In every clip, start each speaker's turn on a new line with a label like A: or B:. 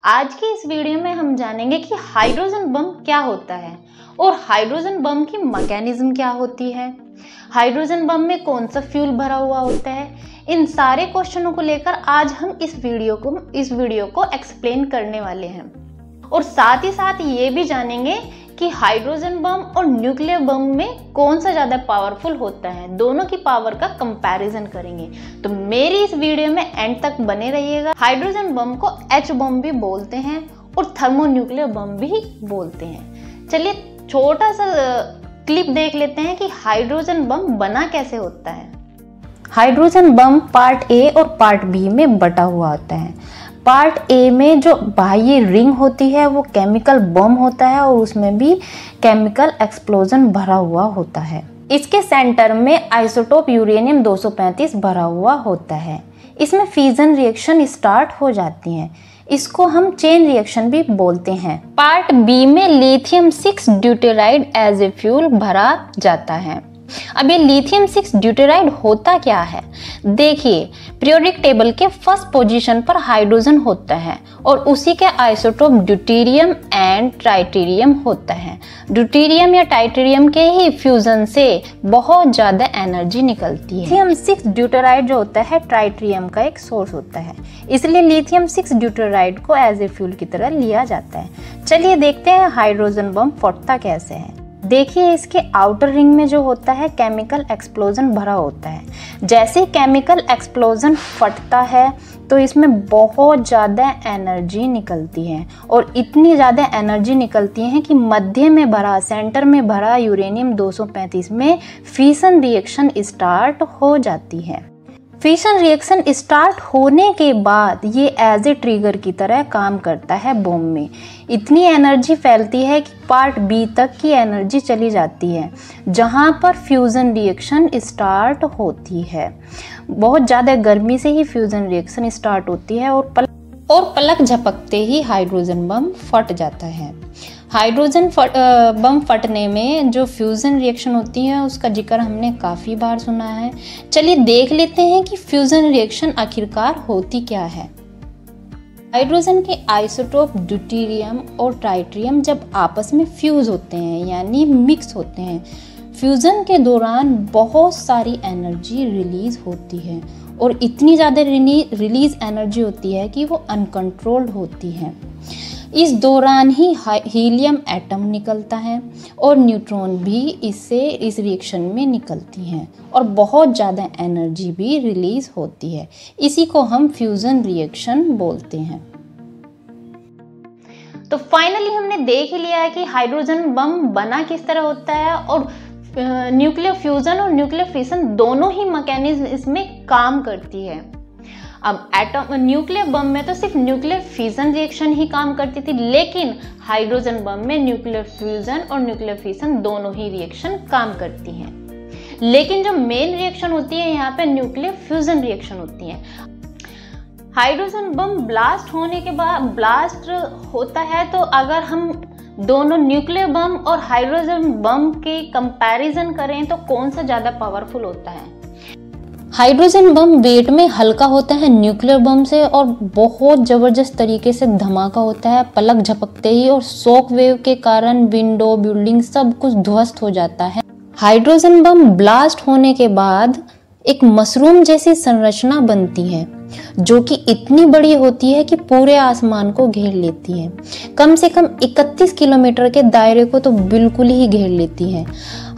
A: आज की इस वीडियो में हम जानेंगे कि हाइड्रोजन बम क्या होता है और हाइड्रोजन बम की मैकेनिज्म क्या होती है, हाइड्रोजन बम में कौन सा फ्यूल भरा हुआ होता है। इन सारे क्वेश्चनों को लेकर आज हम इस वीडियो को एक्सप्लेन करने वाले हैं और साथ ही साथ ये भी जानेंगे कि हाइड्रोजन बम और न्यूक्लियर बम में कौन सा ज़्यादा पावरफुल होता है। दोनों की पावर का कंपैरिजन करेंगे, तो मेरी इस वीडियो में एंड तक बने रहिएगा। हाइड्रोजन बम को एच बम भी बोलते हैं और थर्मोन्यूक्लियर बम भी बोलते हैं। चलिए छोटा सा क्लिप देख लेते हैं कि हाइड्रोजन बम बना कैसे होता है। हाइड्रोजन बम पार्ट ए और पार्ट बी में बटा हुआ होता है। पार्ट ए में जो बाह्य रिंग होती है वो केमिकल बम होता है और उसमें भी केमिकल एक्सप्लोजन भरा हुआ होता है। इसके सेंटर में आइसोटोप यूरेनियम 235 भरा हुआ होता है। इसमें फ्यूजन रिएक्शन स्टार्ट हो जाती हैं। इसको हम चेन रिएक्शन भी बोलते हैं। पार्ट बी में लिथियम 6 ड्यूटेराइड एज ए फ्यूल भरा जाता है। अब ये लिथियम 6 ड्यूटेराइड होता क्या है, देखिए पीरियोडिक टेबल के फर्स्ट पोजीशन पर हाइड्रोजन होता है और उसी के आइसोटोप ड्यूटेरियम एंड ट्राइटेरियम होता है। ड्यूटेरियम या ट्राइटेरियम के ही फ्यूजन से बहुत ज्यादा एनर्जी निकलती है। लिथियम 6 ड्यूटेराइड जो होता है ट्राइटेरियम का एक सोर्स होता है, इसलिए लिथियम 6 ड्यूटेराइड को एज ए फ्यूल की तरह लिया जाता है। चलिए देखते हैं हाइड्रोजन बम फटता कैसे है। देखिए इसके आउटर रिंग में जो होता है केमिकल एक्सप्लोजन भरा होता है। जैसे केमिकल एक्सप्लोजन फटता है तो इसमें बहुत ज़्यादा एनर्जी निकलती है और इतनी ज़्यादा एनर्जी निकलती है कि मध्य में भरा सेंटर में भरा यूरेनियम 235 में फिशन रिएक्शन स्टार्ट हो जाती है। फिशन रिएक्शन स्टार्ट होने के बाद ये एज ए ट्रिगर की तरह काम करता है बम में। इतनी एनर्जी फैलती है कि पार्ट बी तक की एनर्जी चली जाती है, जहाँ पर फ्यूज़न रिएक्शन स्टार्ट होती है। बहुत ज़्यादा गर्मी से ही फ्यूज़न रिएक्शन स्टार्ट होती है और पलक झपकते ही हाइड्रोजन बम फट जाता है। हाइड्रोजन बम फटने में जो फ्यूज़न रिएक्शन होती है उसका जिक्र हमने काफ़ी बार सुना है। चलिए देख लेते हैं कि फ्यूज़न रिएक्शन आखिरकार होती क्या है। हाइड्रोजन के आइसोटोप ड्यूटेरियम और ट्राइटेरियम जब आपस में फ्यूज़ होते हैं यानी मिक्स होते हैं, फ्यूज़न के दौरान बहुत सारी एनर्जी रिलीज़ होती है और इतनी ज़्यादा रिलीज़ एनर्जी होती है कि वो अनकंट्रोल्ड होती है। इस दौरान ही हीलियम एटम निकलता है और न्यूट्रॉन भी इस रिएक्शन में निकलती हैं और बहुत ज़्यादा एनर्जी भी रिलीज़ होती है। इसी को हम फ्यूज़न रिएक्शन बोलते हैं। तो फाइनली हमने देख ही लिया है कि हाइड्रोजन बम बना किस तरह होता है और न्यूक्लियर फ्यूजन और न्यूक्लियर फिशन दोनों ही मैकेनिज्म इसमें काम करती है। अब न्यूक्लियर बम में तो सिर्फ न्यूक्लियर फिशन रिएक्शन ही काम करती थी, लेकिन हाइड्रोजन बम में न्यूक्लियर फ्यूजन और न्यूक्लियर फिशन दोनों ही रिएक्शन काम करती हैं। लेकिन जो मेन रिएक्शन होती है यहाँ पे न्यूक्लियर फ्यूजन रिएक्शन होती है। हाइड्रोजन बम ब्लास्ट होने के बाद ब्लास्ट होता है, तो अगर हम दोनों न्यूक्लियर बम और हाइड्रोजन बम के कंपैरिजन करें तो कौन सा ज़्यादा पावरफुल होता है। हाइड्रोजन बम वेट में हल्का होता है न्यूक्लियर बम से और बहुत ज़बरदस्त तरीके से धमाका होता है पलक झपकते ही, और शॉक वेव के कारण विंडो बिल्डिंग सब कुछ ध्वस्त हो जाता है। हाइड्रोजन बम ब्लास्ट होने के बाद एक मशरूम जैसी संरचना बनती है जो कि इतनी बड़ी होती है कि पूरे आसमान को घेर लेती है। कम से कम 31 किलोमीटर के दायरे को तो बिल्कुल ही घेर लेती है।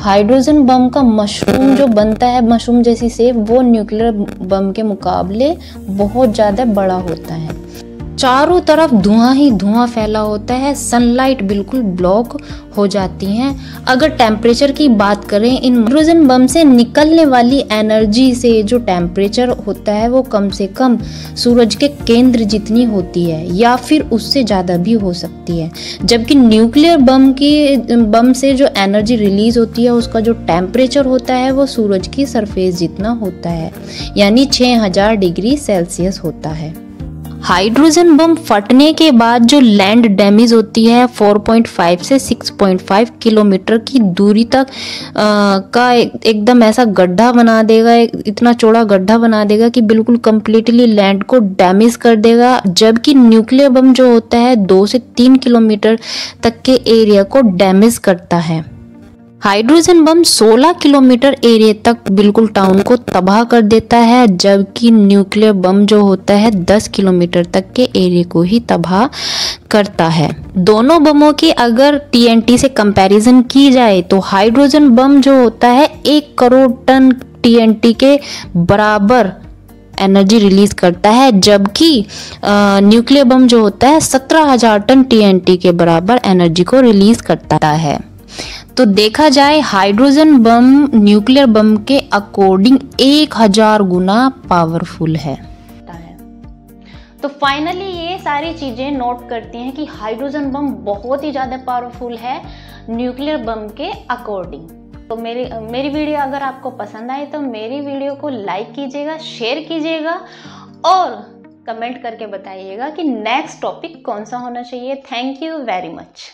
A: हाइड्रोजन बम का मशरूम जो बनता है, मशरूम जैसी शेप, वो न्यूक्लियर बम के मुकाबले बहुत ज़्यादा बड़ा होता है। चारों तरफ धुआं ही धुआं फैला होता है, सनलाइट बिल्कुल ब्लॉक हो जाती हैं। अगर टेम्परेचर की बात करें, इन हाइड्रोजन बम से निकलने वाली एनर्जी से जो टेम्परेचर होता है वो कम से कम सूरज के केंद्र जितनी होती है या फिर उससे ज़्यादा भी हो सकती है। जबकि न्यूक्लियर बम से जो एनर्जी रिलीज होती है उसका जो टेम्परेचर होता है वो सूरज की सरफेस जितना होता है, यानी 6000 डिग्री सेल्सियस होता है। हाइड्रोजन बम फटने के बाद जो लैंड डैमेज होती है 4.5 से 6.5 किलोमीटर की दूरी तक का एकदम ऐसा गड्ढा बना देगा, इतना चौड़ा गड्ढा बना देगा कि बिल्कुल कंप्लीटली लैंड को डैमेज कर देगा। जबकि न्यूक्लियर बम जो होता है 2 से 3 किलोमीटर तक के एरिया को डैमेज करता है। हाइड्रोजन बम 16 किलोमीटर एरिया तक बिल्कुल टाउन को तबाह कर देता है, जबकि न्यूक्लियर बम जो होता है 10 किलोमीटर तक के एरिया को ही तबाह करता है। दोनों बमों की अगर टीएनटी से कंपैरिजन की जाए तो हाइड्रोजन बम जो होता है 1 करोड़ टन टीएनटी के बराबर एनर्जी रिलीज करता है, जबकि न्यूक्लियर बम जो होता है 17,000 टन टीएनटी के बराबर एनर्जी को रिलीज करता है। तो देखा जाए हाइड्रोजन बम न्यूक्लियर बम के अकॉर्डिंग 1000 गुना पावरफुल है। तो फाइनली ये सारी चीजें नोट करती हैं कि हाइड्रोजन बम बहुत ही ज्यादा पावरफुल है न्यूक्लियर बम के अकॉर्डिंग। तो मेरी वीडियो अगर आपको पसंद आए तो मेरी वीडियो को लाइक कीजिएगा, शेयर कीजिएगा और कमेंट करके बताइएगा कि नेक्स्ट टॉपिक कौन सा होना चाहिए। Thank you very much.